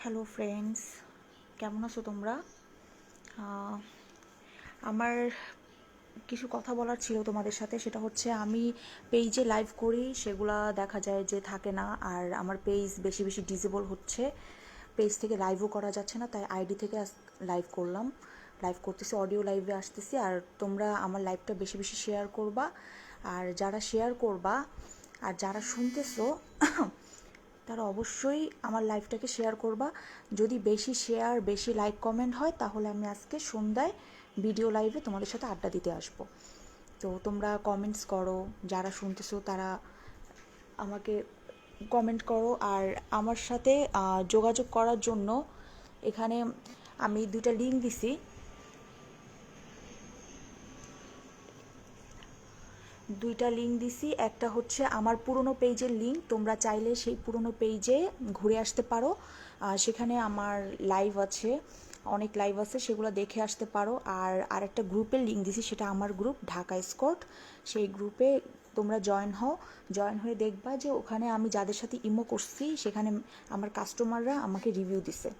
Hello friends, কেমন আছো তোমরা? আহ, আমার কিছু কথা বলার ছিল তোমাদের সাথে। সেটা হচ্ছে, আমি পেজে লাইভ করি, সেগুলা দেখা যায় যে থাকে না। আর আমার পেজ বেশি বেশি ডিসেবল হচ্ছে, পেজ থেকে লাইভও করা যাচ্ছে না। তাই আইডি থেকে লাইভ করলাম, লাইভ করতেছি, অডিও লাইভে আসতেছি। আর তোমরা আমার লাইভটা বেশি বেশি শেয়ার করবা। আর যারা শেয়ার করবা আর যারা শুনতেছো তারা অবশ্যই আমার লাইভটাকে শেয়ার করবা। যদি বেশি শেয়ার, বেশি লাইক, কমেন্ট হয়, তাহলে আমি আজকে সন্ধ্যায় ভিডিও লাইভে তোমাদের সাথে আড্ডা দিতে আসবো। তো তোমরা কমেন্টস করো, যারা শুনতেছো তারা আমাকে কমেন্ট করো। আর আমার সাথে যোগাযোগ করার জন্য এখানে আমি দুইটা লিঙ্ক দিছি। একটা হচ্ছে আমার পুরনো পেজের লিঙ্ক, তোমরা চাইলে সেই পুরনো পেজে ঘুরে আসতে পারো। সেখানে আমার লাইভ আছে, অনেক লাইভ আছে, সেগুলো দেখে আসতে পারো। আর আরেকটা গ্রুপের লিঙ্ক দিছি, সেটা আমার গ্রুপ ঢাকা স্কট। সেই গ্রুপে তোমরা জয়েন হও। জয়েন হয়ে দেখবা যে ওখানে আমি যাদের সাথে ইমো করছি, সেখানে আমার কাস্টমাররা আমাকে রিভিউ দিছে।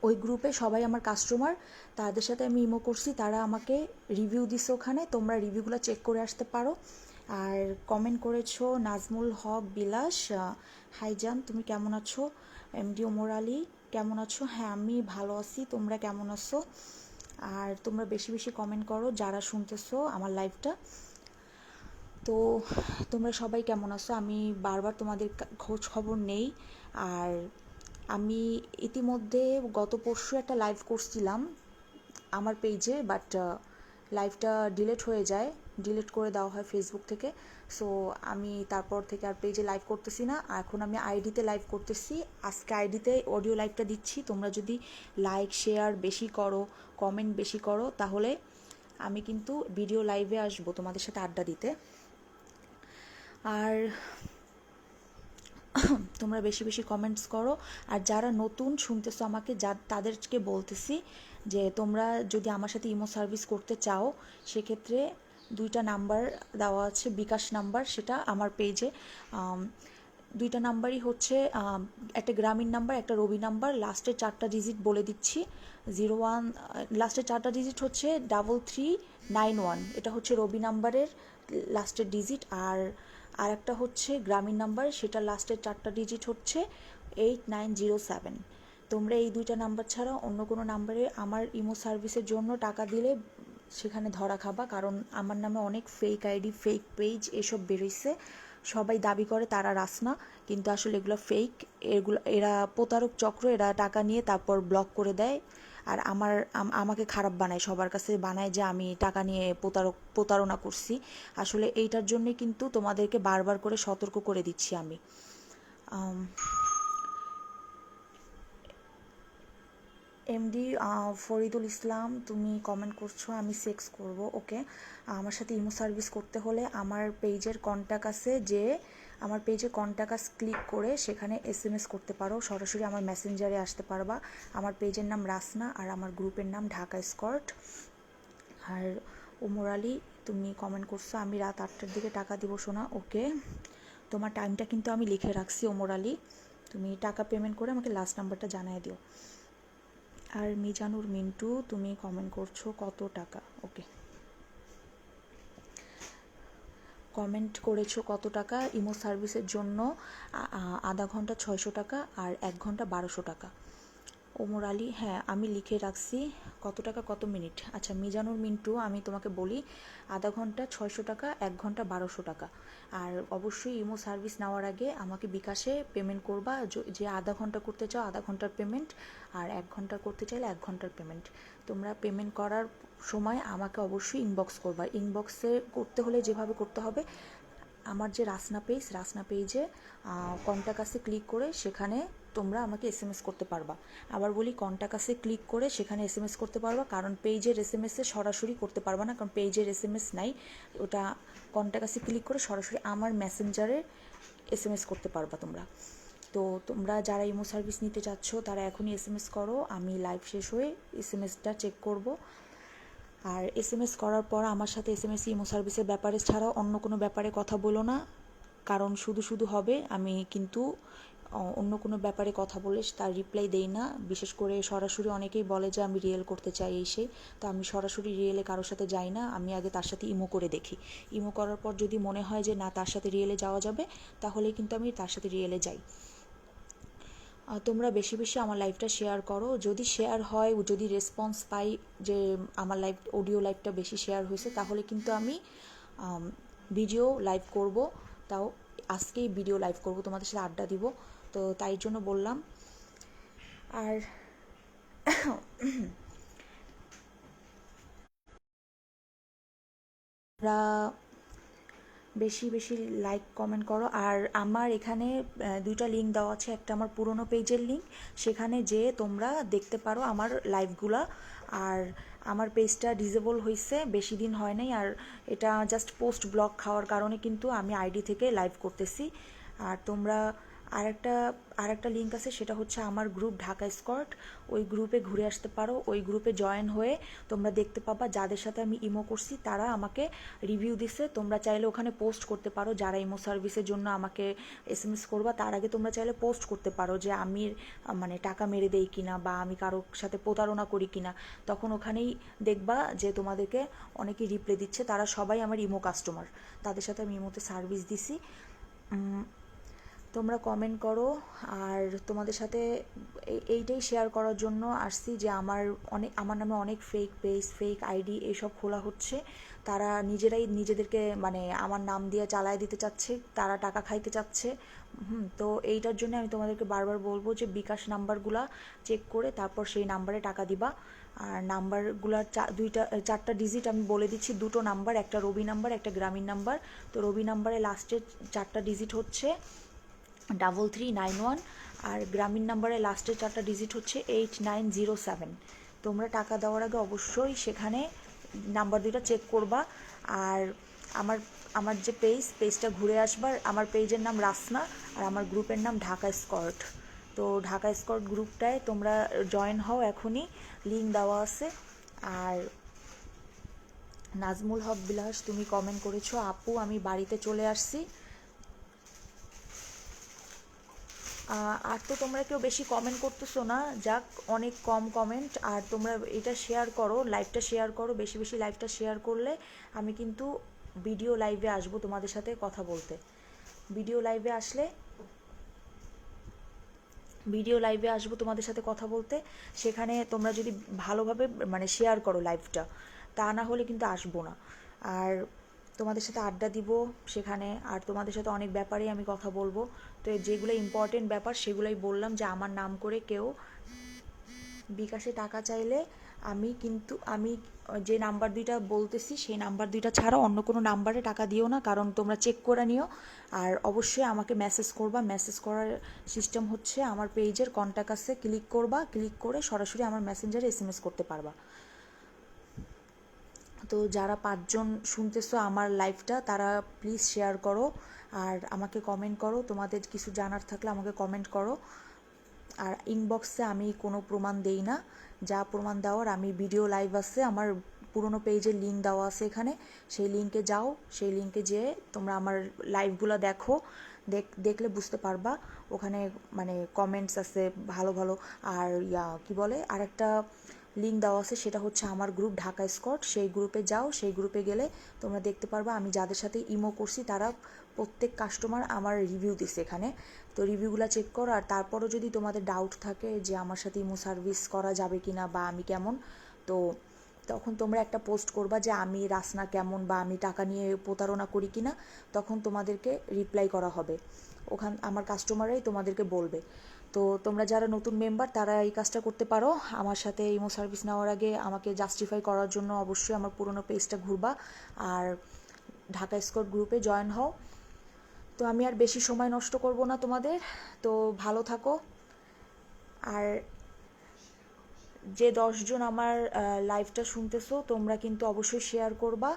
ওই গ্রুপে সবাই আমার কাস্টমার, তাদের সাথে আমি ইমো করছি, তারা আমাকে রিভিউ দিছে ওখানে। তোমরা রিভিউগুলো চেক করে আসতে পারো। আর কমেন্ট করেছো নাজমুল হক বিলাস, হাই জান, তুমি কেমন আছো? এমডি ওমর আলী, কেমন আছো? হ্যাঁ, আমি ভালো আছি, তোমরা কেমন আছো? আর তোমরা বেশি বেশি কমেন্ট করো যারা শুনতেছো আমার লাইভটা। তো তোমরা সবাই কেমন আছো? আমি বারবার তোমাদের খোঁজ খবর নেই। আর আমি ইতিমধ্যে গত পরশু একটা লাইভ করছিলাম আমার পেজে, বাট লাইভটা ডিলিট হয়ে যায়, ডিলিট করে দেওয়া হয় ফেসবুক থেকে। সো আমি তারপর থেকে আর পেজে লাইভ করতেছি না, এখন আমি আইডিতে লাইভ করতেছি। আজকে আইডিতে অডিও লাইভটা দিচ্ছি। তোমরা যদি লাইক, শেয়ার বেশি করো, কমেন্ট বেশি করো, তাহলে আমি কিন্তু ভিডিও লাইভে আসবো তোমাদের সাথে আড্ডা দিতে। আর তোমরা বেশি বেশি কমেন্টস করো। আর যারা নতুন শুনতেছো আমাকে, তাদেরকে বলতেছি যে তোমরা যদি আমার সাথে ইমো সার্ভিস করতে চাও, সেক্ষেত্রে দুইটা নাম্বার দেওয়া আছে, বিকাশ নাম্বার, সেটা আমার পেজে। দুইটা নাম্বারই হচ্ছে, একটা গ্রামীণ নাম্বার, একটা রবি নাম্বার। লাস্টের 4টা ডিজিট বলে দিচ্ছি, 01, লাস্টের 4টা ডিজিট হচ্ছে 3391, এটা হচ্ছে রবি নাম্বারের লাস্টের ডিজিট। আর একটা হচ্ছে গ্রামীণ নাম্বার, সেটা লাস্টের 4টা ডিজিট হচ্ছে 8907। তোমরা এই দুইটা নাম্বার ছাড়া অন্য কোনো নাম্বারে আমার ইমো সার্ভিসের জন্য টাকা দিলে সেখানে ধরা খাবা। কারণ আমার নামে অনেক ফেক আইডি, ফেক পেজ এসব বেরোইছে। সবাই দাবি করে তারা রাসনা, কিন্তু আসলে এগুলো ফেক। এরা প্রতারক চক্র, এরা টাকা নিয়ে তারপর ব্লক করে দেয়। আর আমাকে খারাপ বানায়, সবার কাছে বানায় যে আমি টাকা নিয়ে প্রতারণা করছি। আসলে এইটার জন্যে কিন্তু তোমাদেরকে বারবার করে সতর্ক করে দিচ্ছি আমি। এমডি ফরিদুল ইসলাম, তুমি কমেন্ট করছো আমি সেক্স করব। ওকে, আমার সাথে ইমো সার্ভিস করতে হলে আমার পেজের কন্ট্যাক্ট আছে, যে আমার পেজে কন্ট্যাক্ট আস ক্লিক করে সেখানে এসএমএস করতে পারো, সরাসরি আমার মেসেঞ্জারে আসতে পারবা। আমার পেজের নাম রাসনা, আর আমার গ্রুপের নাম ঢাকা স্কট। আর ওমর আলী, তুমি কমেন্ট করছো আমি রাত 8টার দিকে টাকা দিব সোনা। ওকে, তোমার টাইমটা কিন্তু আমি লিখে রাখছি ওমর আলী, তুমি টাকা পেমেন্ট করে আমাকে লাস্ট নাম্বারটা জানিয়ে দিও। আর মিজানুর মিন্টু, তুমি কমেন্ট করছো কত টাকা। ওকে, কমেন্ট করেছো কত টাকা ইমো সার্ভিসের জন্য। আধা ঘন্টা 600 টাকা, আর 1 ঘন্টা 1200 টাকা। ওমর আলী, হ্যাঁ আমি লিখে রাখছি কত টাকা কত মিনিট। আচ্ছা মিজানুর মিন্টু, আমি তোমাকে বলি, আধা ঘন্টা 600 টাকা, 1 ঘন্টা 1200 টাকা। আর অবশ্যই ইমো সার্ভিস নেওয়ার আগে আমাকে বিকাশে পেমেন্ট করবা। যে আধা ঘন্টা করতে চাও আধা ঘন্টার পেমেন্ট, আর 1 ঘন্টা করতে চাইলে 1 ঘন্টার পেমেন্ট। তোমরা পেমেন্ট করার সময় আমাকে অবশ্যই ইনবক্স করবা। ইনবক্সে করতে হলে যেভাবে করতে হবে, আমার যে রাসনা পেজে কন্ট্যাক্ট আসে ক্লিক করে সেখানে তোমরা আমাকে এসএমএস করতে পারবা। আবার বলি, কন্ট্যাক্ট আসে ক্লিক করে সেখানে এসএমএস করতে পারবা, কারণ পেজের এসএমএসে সরাসরি করতে পারবা না, কারণ পেজের এসএমএস নাই। ওটা কন্ট্যাক্ট আসে ক্লিক করে সরাসরি আমার মেসেঞ্জারে এসএমএস করতে পারবা তোমরা। তো তোমরা যারা ইমো সার্ভিস নিতে চাচ্ছ তারা এখনই এসএমএস করো, আমি লাইভ শেষ হয়ে এসএমএসটা চেক করব। আর এসএমএস করার পর আমার সাথে এসএমএস ইমো সার্ভিসের ব্যাপারে ছাড়া অন্য কোনো ব্যাপারে কথা বলো না, কারণ শুধু শুধু হবে। আমি কিন্তু অন্য কোনো ব্যাপারে কথা বলে তার রিপ্লাই দেই না। বিশেষ করে সরাসরি অনেকেই বলে যে আমি রিয়েল করতে চাই এই সেই, তো আমি সরাসরি রিয়েলে কারোর সাথে যাই না। আমি আগে তার সাথে ইমো করে দেখি। ইমো করার পর যদি মনে হয় যে না তার সাথে রিয়েলে যাওয়া যাবে, তাহলে কিন্তু আমি তার সাথে রিয়েলে যাই। তোমরা বেশি বেশি আমার লাইভটা শেয়ার করো। যদি শেয়ার হয়, যদি রেসপন্স পাই যে আমার লাইভ অডিও লাইভটা বেশি শেয়ার হয়েছে, তাহলে কিন্তু আমি ভিডিও লাইভ করব। তাও আজকেই ভিডিও লাইভ করব, তোমাদের সাথে আড্ডা দিব। তো তাই জন্য বললাম। আর বেশি বেশি লাইক কমেন্ট করো। আর আমার এখানে দুইটা লিঙ্ক দেওয়া আছে। একটা আমার পুরনো পেজের লিঙ্ক, সেখানে যেয়ে তোমরা দেখতে পারো আমার লাইভগুলা। আর আমার পেজটা ডিসেবল হয়েছে, বেশি দিন হয় নাই। আর এটা জাস্ট পোস্ট ব্লক খাওয়ার কারণে কিন্তু আমি আইডি থেকে লাইভ করতেছি। আর তোমরা আরেকটা লিঙ্ক আছে, সেটা হচ্ছে আমার গ্রুপ ঢাকা স্কট। ওই গ্রুপে ঘুরে আসতে পারো। ওই গ্রুপে জয়েন হয়ে তোমরা দেখতে পাবা যাদের সাথে আমি ইমো করছি তারা আমাকে রিভিউ দিছে। তোমরা চাইলে ওখানে পোস্ট করতে পারো। যারা ইমো সার্ভিসের জন্য আমাকে এসএমএস করবা, তার আগে তোমরা চাইলে পোস্ট করতে পারো যে আমি মানে টাকা মেরে দেই কিনা, বা আমি কারোর সাথে প্রতারণা করি কিনা। তখন ওখানেই দেখবা যে তোমাদেরকে অনেকেই রিপ্লাই দিচ্ছে। তারা সবাই আমার ইমো কাস্টমার, তাদের সাথে আমি ইমোতে সার্ভিস দিছি। তোমরা কমেন্ট করো। আর তোমাদের সাথে এইটাই শেয়ার করার জন্য আসছি যে আমার নামে অনেক ফেক পেজ, ফেক আইডি এসব খোলা হচ্ছে। তারা নিজেরাই নিজেদেরকে মানে আমার নাম দিয়ে চালায় দিতে চাচ্ছে, তারা টাকা খাইতে চাচ্ছে। তো এইটার জন্য আমি তোমাদেরকে বারবার বলবো যে বিকাশ নাম্বারগুলা চেক করে তারপর সেই নাম্বারে টাকা দিবা। আর নাম্বারগুলার চারটা ডিজিট আমি বলে দিচ্ছি। দুটো নাম্বার, একটা রবি নাম্বার, একটা গ্রামীণ নাম্বার। তো রবি নাম্বারে লাস্টের চারটা ডিজিট হচ্ছে 3391, আর গ্রামীণ নাম্বারে লাস্টের চারটা ডিজিট হচ্ছে 8907। তোমরা টাকা দেওয়ার আগে অবশ্যই সেখানে নাম্বার দুইটা চেক করবা। আর আমার আমার যে পেজটা ঘুরে আসবার, আমার পেজের নাম রাসনা, আর আমার গ্রুপের নাম ঢাকা স্কট। তো ঢাকা স্কট গ্রুপটায় তোমরা জয়েন হও এখনই, লিঙ্ক দেওয়া আছে। আর নাজমুল হক বিলাস, তুমি কমেন্ট করেছো আপু আমি বাড়িতে চলে আসছি। আর তো তোমরা কেউ বেশি কমেন্ট করতেছো না, যাক অনেক কম কমেন্ট। আর তোমরা এটা শেয়ার করো, লাইভটা শেয়ার করো। বেশি বেশি লাইভটা শেয়ার করলে আমি কিন্তু ভিডিও লাইভে আসবো তোমাদের সাথে কথা বলতে। ভিডিও লাইভে আসলে ভিডিও লাইভে আসবো তোমাদের সাথে কথা বলতে। সেখানে তোমরা যদি ভালোভাবে মানে শেয়ার করো লাইভটা, তা না হলে কিন্তু আসবো না। আর তোমাদের সাথে আড্ডা দিব সেখানে। আর তোমাদের সাথে অনেক ব্যাপারেই আমি কথা বলবো। তো যেগুলো ইম্পর্টেন্ট ব্যাপার সেগুলোই বললাম, যে আমার নাম করে কেউ বিকাশে টাকা চাইলে আমি যে নাম্বার দুইটা বলতেছি সেই নাম্বার দুইটা ছাড়া অন্য কোনো নাম্বারে টাকা দিও না, কারণ তোমরা চেক করে নিও। আর অবশ্যই আমাকে মেসেজ করবা। মেসেজ করার সিস্টেম হচ্ছে আমার পেজের কন্ট্যাক্ট আছে, ক্লিক করবা, ক্লিক করে সরাসরি আমার মেসেঞ্জারে এসএমএস করতে পারবা। তো যারা 5 জন শুনতেছো আমার লাইভটা, তারা প্লিজ শেয়ার করো। আর আমাকে কমেন্ট করো, তোমাদের কিছু জানার থাকলে আমাকে কমেন্ট করো। আর ইনবক্সে আমি কোনো প্রমাণ দেই না। যা প্রমাণ দেওয়ার, আমি ভিডিও লাইভ আছে আমার পুরনো পেজের লিঙ্ক দেওয়া আছে এখানে, সেই লিঙ্কে যাও। সেই লিঙ্কে যেয়ে তোমরা আমার লাইভগুলো দেখো। দেখলে বুঝতে পারবা। ওখানে মানে কমেন্টস আছে ভালো ভালো। আর কি বলে, আরেকটা লিঙ্ক দেওয়া আছে, সেটা হচ্ছে আমার গ্রুপ ঢাকা স্কট। সেই গ্রুপে যাও। সেই গ্রুপে গেলে তোমরা দেখতে পারবা আমি যাদের সাথে ইমো করছি তারা প্রত্যেক কাস্টমার আমার রিভিউ দিছে এখানে। তো রিভিউগুলো চেক করো। আর তারপরও যদি তোমাদের ডাউট থাকে যে আমার সাথে ইমো সার্ভিস করা যাবে কিনা বা আমি কেমন, তো তখন তোমরা একটা পোস্ট করবা যে আমি রাসনা কেমন, বা আমি টাকা নিয়ে প্রতারণা করি কিনা। তখন তোমাদেরকে রিপ্লাই করা হবে। আমার কাস্টমাররাই তোমাদেরকে বলবে। তো তোমরা যারা নতুন মেম্বার তারা এই কাজটা করতে পারো। আমার সাথে ইমো সার্ভিস নেওয়ার আগে আমাকে জাস্টিফাই করার জন্য অবশ্যই আমার পুরনো পেজটা ঘুরবা। আর ঢাকা স্কট গ্রুপে জয়েন হও। তো আমি আর বেশি সময় নষ্ট করব না তোমাদের। তো ভালো থাকো। আর যে 10 জন আমার লাইভটা শুনতেছো, তোমরা কিন্তু অবশ্যই শেয়ার করবা।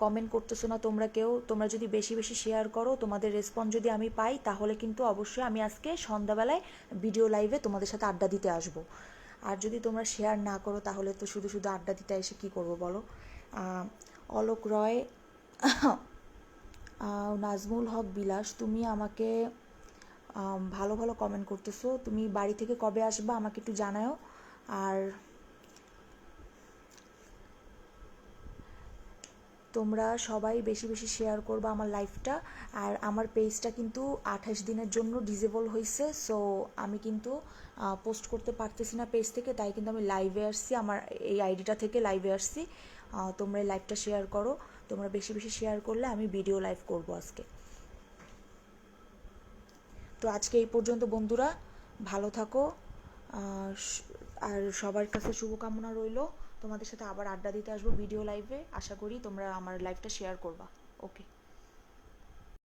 কমেন্ট করতেছো না তোমরা কেউ। তোমরা যদি বেশি বেশি শেয়ার করো, তোমাদের রেসপন্স যদি আমি পাই, তাহলে কিন্তু অবশ্যই আমি আজকে সন্ধ্যাবেলায় ভিডিও লাইভে তোমাদের সাথে আড্ডা দিতে আসবো। আর যদি তোমরা শেয়ার না করো, তাহলে তো শুধু শুধু আড্ডা দিতে এসে কী করবো বলো। অলোক রয়, নাজমুল হক বিলাস, তুমি আমাকে ভালো ভালো কমেন্ট করতেছো। তুমি বাড়ি থেকে কবে আসবা আমাকে একটু জানাও। আর তোমরা সবাই বেশি বেশি শেয়ার করবা আমার লাইফটা। আর আমার পেজটা কিন্তু 28 দিনের জন্য ডিসেবল হয়েছে, সো আমি কিন্তু পোস্ট করতে পারতেছি না পেজ থেকে, তাই কিন্তু আমি লাইভে আসছি, আমার এই আইডিটা থেকে লাইভে আসছি। তোমরা এই লাইভটা শেয়ার করো, তোমরা বেশি বেশি শেয়ার করলে আমি ভিডিও লাইভ করব আজকে। তো আজকে এই পর্যন্ত বন্ধুরা, ভালো থাকো। আর সবার কাছে শুভকামনা রইলো। তোমাদের সাথে আবার আড্ডা দিতে আসবো ভিডিও লাইভে, আশা করি তোমরা আমার লাইভটা শেয়ার করবা। ওকে।